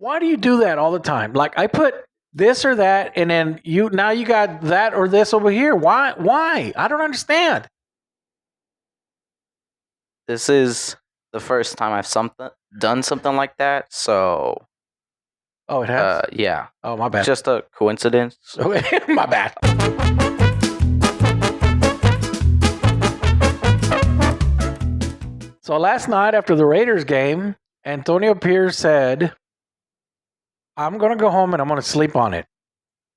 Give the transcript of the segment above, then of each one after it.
Why do you do that all the time? Like I put this or that, and then you got that or this over here. Why? Why? I don't understand. This is the first time I've done something like that. So, Oh, it has. yeah. Oh, my bad. It's just a coincidence. Okay, my bad. So last night after the Raiders game, Antonio Pierce said, "I'm going to go home and I'm going to sleep on it."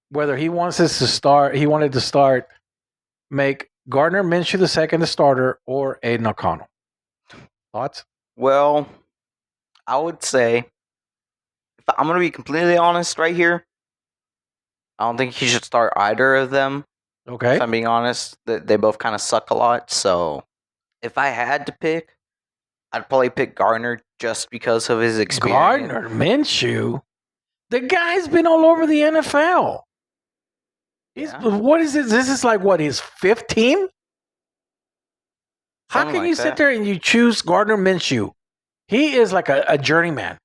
Whether he wants us to start, he wanted to start, make Gardner Minshew the second starter or Aiden O'Connell. Thoughts? Well, I would say, if I'm going to be completely honest right here, I don't think he should start either of them. Okay. If I'm being honest, they both kind of suck a lot. So, if I had to pick, I'd probably pick Gardner just because of his experience. Gardner Minshew? The guy's been all over the NFL. What is this? This is like what, his fifth team? How can you sit there and you choose Gardner Minshew? He is like a journeyman.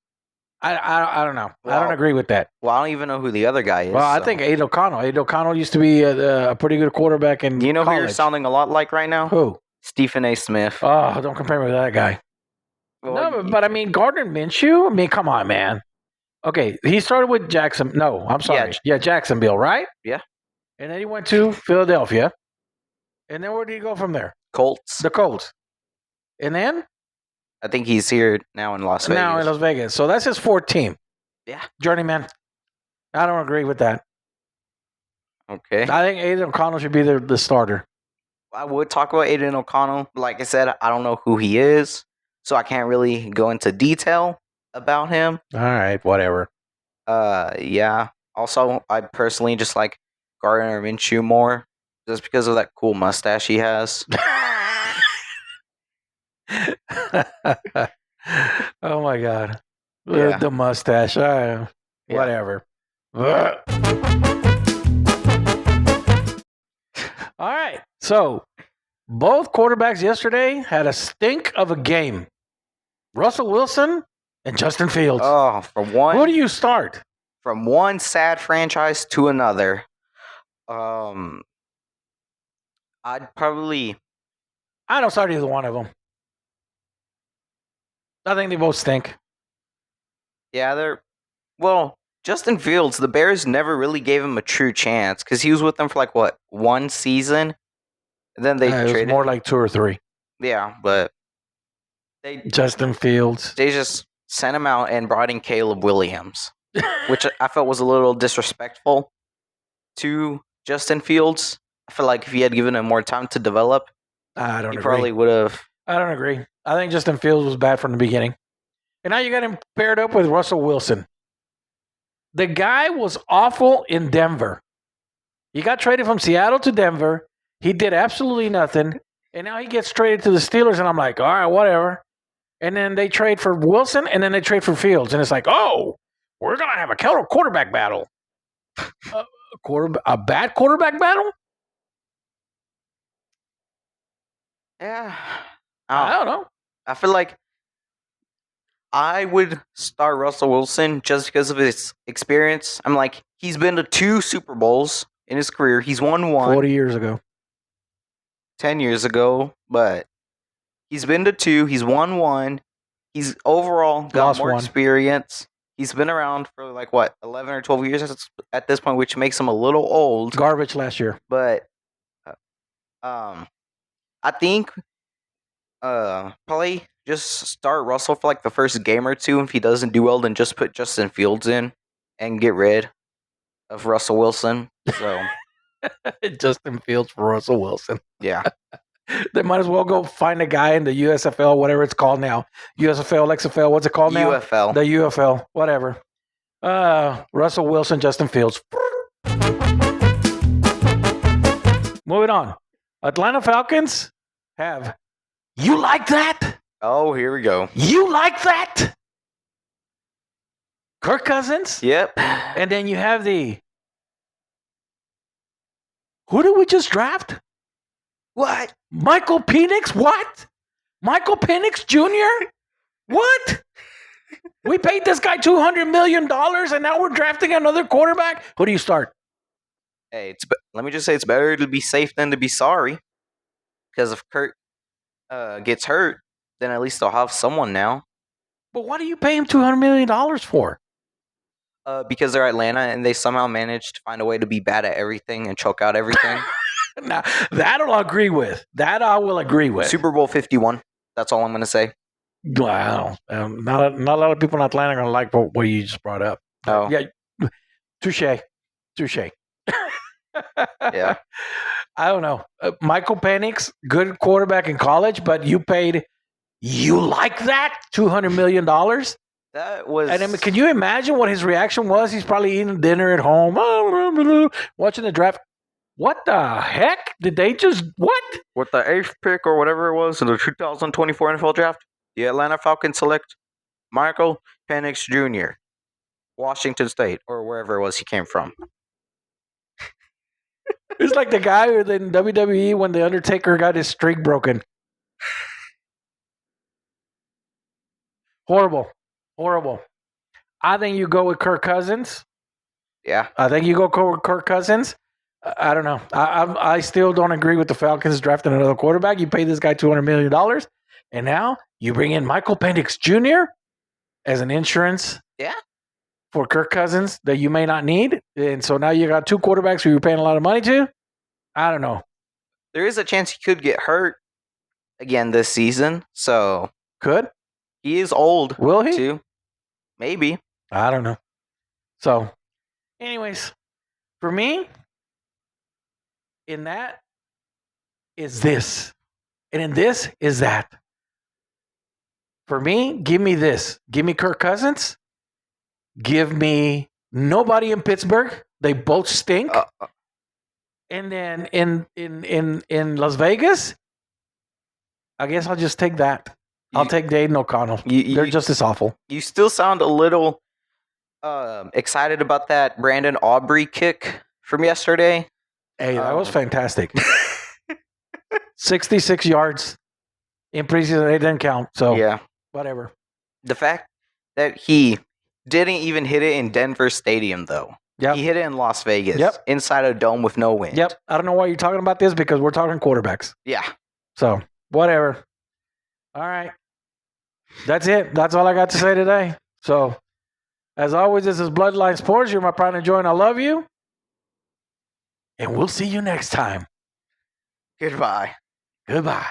I don't know. Well, I don't agree with that. Well, I don't even know who the other guy is. Well, I think Aiden O'Connell. Aiden O'Connell used to be a pretty good quarterback in You know college. who you're sounding a lot like right now? Who? Stephen A. Smith. Oh, don't compare me with that guy. Well, no, but I mean, Gardner Minshew? I mean, come on, man. Okay, he started with Jackson. No, I'm sorry. Yeah, Jacksonville, right? Yeah. And then he went to Philadelphia. And then where did he go from there? Colts. The Colts. And then? I think he's here now in Las Vegas. Now in Las Vegas. So that's his fourth team. Yeah. Journeyman. I don't agree with that. Okay. I think Aiden O'Connell should be the starter. I would talk about Aiden O'Connell. Like I said, I don't know who he is, so I can't really go into detail about him. All right, whatever. Yeah. Also, I personally just like Gardner Minshew more, just because of that cool mustache he has. Oh my God. Yeah. The mustache. Whatever. All right. So, both quarterbacks yesterday had a stink of a game. Russell Wilson and Justin Fields. Oh, from one. Who do you start? From one sad franchise to another. I'd probably. I don't start either one of them. I think they both stink. Yeah, they're. Well, Justin Fields, the Bears never really gave him a true chance because he was with them for like, what, one season? And then they traded. It was more like 2 or 3. Yeah, but Justin Fields. They just sent him out and brought in Caleb Williams, which I felt was a little disrespectful to Justin Fields. I feel like if he had given him more time to develop, he probably would have. I don't agree. I think Justin Fields was bad from the beginning. And now you got him paired up with Russell Wilson. The guy was awful in Denver. He got traded from Seattle to Denver. He did absolutely nothing. And now he gets traded to the Steelers, and I'm like, all right, whatever. And then they trade for Wilson, and then they trade for Fields. And it's like, oh, we're going to have a quarterback battle. A bad quarterback battle? Yeah. I don't know. I feel like I would start Russell Wilson just because of his experience. I'm like, he's been to 2 Super Bowls in his career. He's won 1. 40 years ago. 10 years ago, but he's been to 2. He's won 1. He's overall got more experience. He's been around for like, what, 11 or 12 years at this point, which makes him a little old. Garbage last year. But I think probably just start Russell for like the first game or 2. If he doesn't do well, then just put Justin Fields in and get rid of Russell Wilson. So Justin Fields for Russell Wilson. Yeah. They might as well go find a guy in the USFL, whatever it's called now. USFL, XFL, what's it called now? UFL. The UFL, whatever. Russell Wilson, Justin Fields. Moving on. Atlanta Falcons have. You like that? Oh, here we go. You like that? Kirk Cousins? Yep. And then you have the. Who did we just draft? What? Michael Penix? What? Michael Penix Jr.? What? We paid this guy $200 million, and now we're drafting another quarterback. Who do you start? Hey, let me just say it's better to be safe than to be sorry. Because if Kurt gets hurt, then at least they'll have someone now. But what do you pay him $200 million for? Because they're Atlanta and they somehow managed to find a way to be bad at everything and choke out everything. Now, that I'll agree with. That I will agree with. Super Bowl 51. That's all I'm going to say. Wow. Not a lot of people in Atlanta are going to like what you just brought up. Oh. Yeah. Touche. Yeah. I don't know. Michael Penix, good quarterback in college, but you like that? $200 million? That was. And I mean, can you imagine what his reaction was? He's probably eating dinner at home, watching the draft. What the heck? Did they just what? With the 8th pick or whatever it was in the 2024 NFL draft, the Atlanta Falcons select Michael Penix Jr., Washington State, or wherever it was he came from. It's like the guy in WWE when the Undertaker got his streak broken. Horrible. I think you go with Kirk Cousins. Yeah. I think you go with Kirk Cousins. I don't know. I still don't agree with the Falcons drafting another quarterback. You pay this guy $200 million, and now you bring in Michael Penix Jr. as an insurance for Kirk Cousins that you may not need. And so now you got two quarterbacks who you're paying a lot of money to. I don't know. There is a chance he could get hurt again this season. So could. He is old. Will he? Too. Maybe. I don't know. So, anyways, for me, in that is this. And in this is that. For me, give me this. Give me Kirk Cousins. Give me nobody in Pittsburgh. They both stink. And then in Las Vegas, I guess I'll just take that. I'll take Dayton O'Connell. They're just as awful. You still sound a little excited about that Brandon Aubrey kick from yesterday. Hey, that was fantastic. 66 yards in preseason. It didn't count. So, yeah. Whatever. The fact that he didn't even hit it in Denver Stadium, though. Yep. He hit it in Las Vegas. Yep. Inside a dome with no wind. Yep. I don't know why you're talking about this because we're talking quarterbacks. Yeah. So, whatever. All right. That's it. That's all I got to say today. So, as always, this is Bloodline Sports. You're my pride and joy, and I love you. And we'll see you next time. Goodbye. Goodbye.